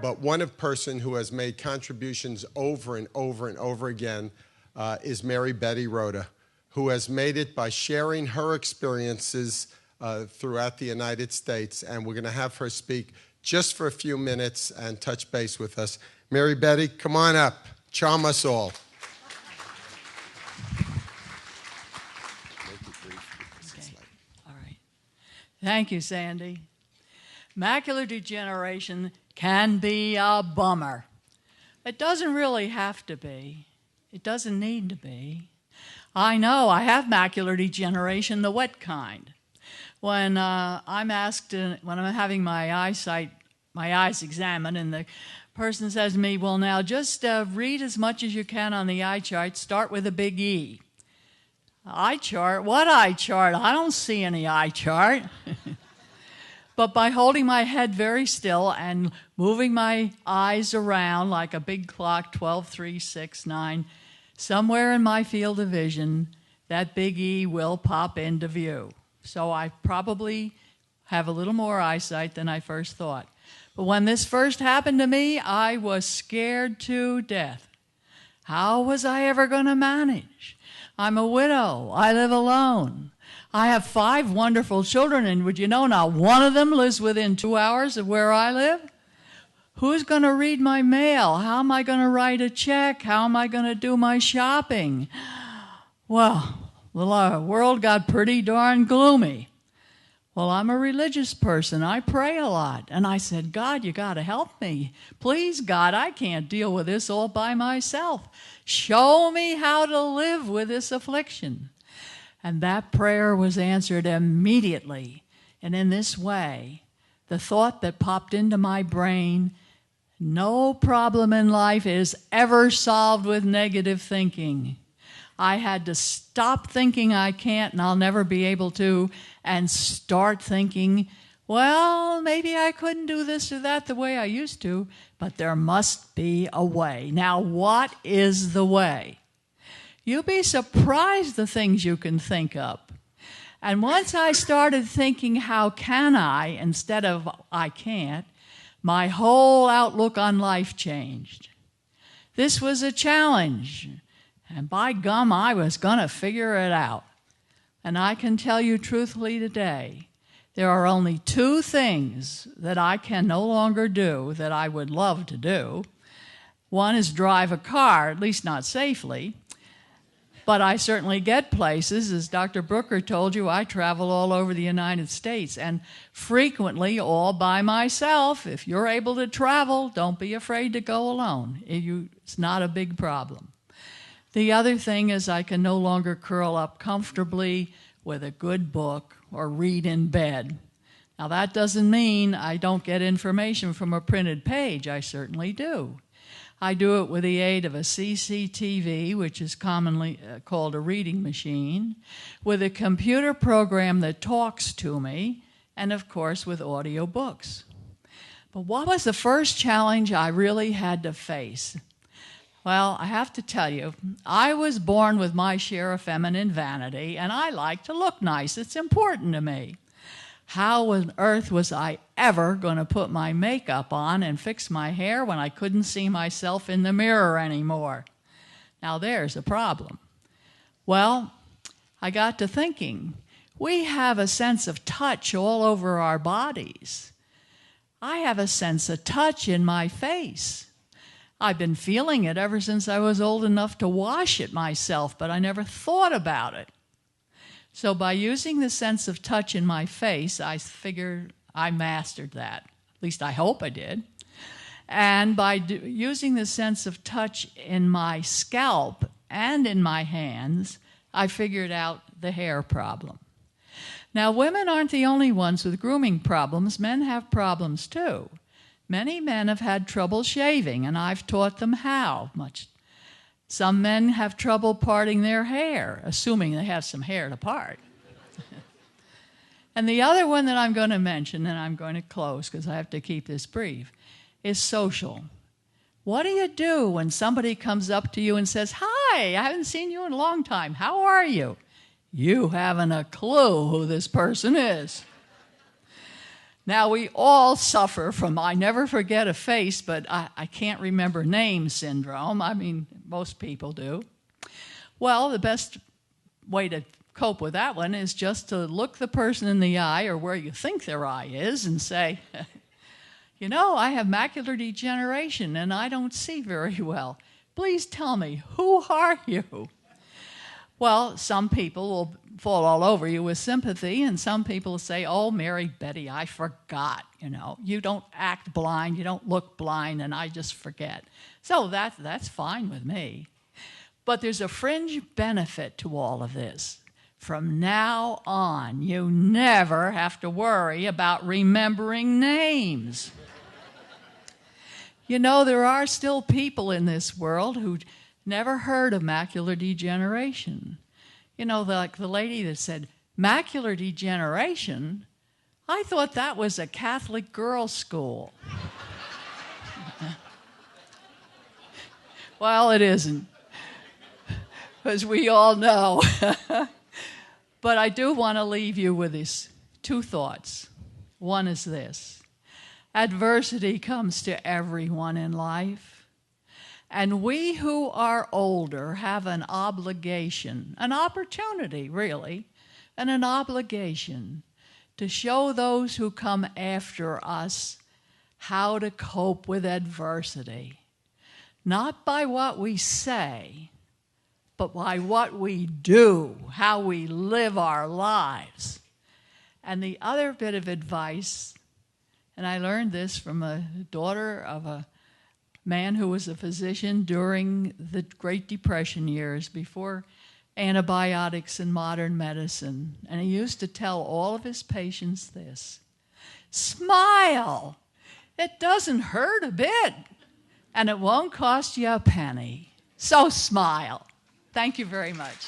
but one person who has made contributions over and over and over again is Mary Betty Roeder, who has made it by sharing her experiences throughout the United States. And we're going to have her speak just for a few minutes and touch base with us. Mary Betty, come on up. Charm us all. All right. Thank you, Sandy. Macular degeneration can be a bummer. It doesn't really have to be. It doesn't need to be. I know I have macular degeneration, the wet kind. When I'm asked, when I'm having my eyes examined, and the person says to me, well, now just read as much as you can on the eye chart. Start with a big E. Eye chart? What eye chart? I don't see any eye chart. But by holding my head very still and moving my eyes around like a big clock, 12, 3, 6, 9, somewhere in my field of vision, that big E will pop into view. So I probably have a little more eyesight than I first thought. But when this first happened to me, I was scared to death. How was I ever going to manage? I'm a widow. I live alone. I have 5 wonderful children, and would you know, not one of them lives within 2 hours of where I live? Who's going to read my mail? How am I going to write a check? How am I going to do my shopping? Well, the world got pretty darn gloomy. Well, I'm a religious person. I pray a lot. And I said, God, you got to help me. Please, God, I can't deal with this all by myself. Show me how to live with this affliction. And that prayer was answered immediately. And in this way, the thought that popped into my brain, no problem in life is ever solved with negative thinking. I had to stop thinking I can't and I'll never be able to, and start thinking, well, maybe I couldn't do this or that the way I used to, but there must be a way. Now, what is the way? You'll be surprised the things you can think up. And once I started thinking, how can I, instead of I can't, my whole outlook on life changed. This was a challenge. And by gum, I was going to figure it out. And I can tell you truthfully today, there are only 2 things that I can no longer do that I would love to do. One is drive a car, at least not safely. But I certainly get places. As Dr. Brooker told you, I travel all over the United States, and frequently all by myself. If you're able to travel, don't be afraid to go alone. It's not a big problem. The other thing is I can no longer curl up comfortably with a good book or read in bed. Now, that doesn't mean I don't get information from a printed page. I certainly do. I do it with the aid of a CCTV, which is commonly called a reading machine, with a computer program that talks to me, and of course with audio books. But what was the first challenge I really had to face? Well, I have to tell you, I was born with my share of feminine vanity, and I like to look nice. It's important to me. How on earth was I ever going to put my makeup on and fix my hair when I couldn't see myself in the mirror anymore? Now, there's a problem. Well, I got to thinking, we have a sense of touch all over our bodies. I have a sense of touch in my face. I've been feeling it ever since I was old enough to wash it myself, but I never thought about it. So by using the sense of touch in my face, I figured I mastered that. At least I hope I did. And by using the sense of touch in my scalp and in my hands, I figured out the hair problem. Now, women aren't the only ones with grooming problems. Men have problems too. Many men have had trouble shaving, and I've taught them how. Some men have trouble parting their hair, assuming they have some hair to part. And the other one that I'm going to mention, and I'm going to close because I have to keep this brief, is social. What do you do when somebody comes up to you and says, "Hi, I haven't seen you in a long time. How are you?" You haven't a clue who this person is. Now, we all suffer from, I never forget a face, but I can't remember name syndrome. I mean, most people do. Well, the best way to cope with that one is just to look the person in the eye, or where you think their eye is, and say, you know, I have macular degeneration and I don't see very well. Please tell me, who are you? Well, some people will fall all over you with sympathy, and some people say, oh, Mary Betty, I forgot. You know, you don't act blind, you don't look blind, and I just forget. So that's fine with me. But there's a fringe benefit to all of this. From now on, you never have to worry about remembering names. You know, there are still people in this world who never heard of macular degeneration. You know, like the lady that said, macular degeneration? I thought that was a Catholic girls' school. Well, it isn't, as we all know. But I do want to leave you with these two thoughts. One is this: adversity comes to everyone in life. And we who are older have an obligation, an opportunity really, and an obligation to show those who come after us how to cope with adversity. Not by what we say, but by what we do, how we live our lives. And the other bit of advice, and I learned this from a daughter of a man who was a physician during the Great Depression years, before antibiotics and modern medicine. And he used to tell all of his patients this: smile. It doesn't hurt a bit, and it won't cost you a penny. So smile. Thank you very much.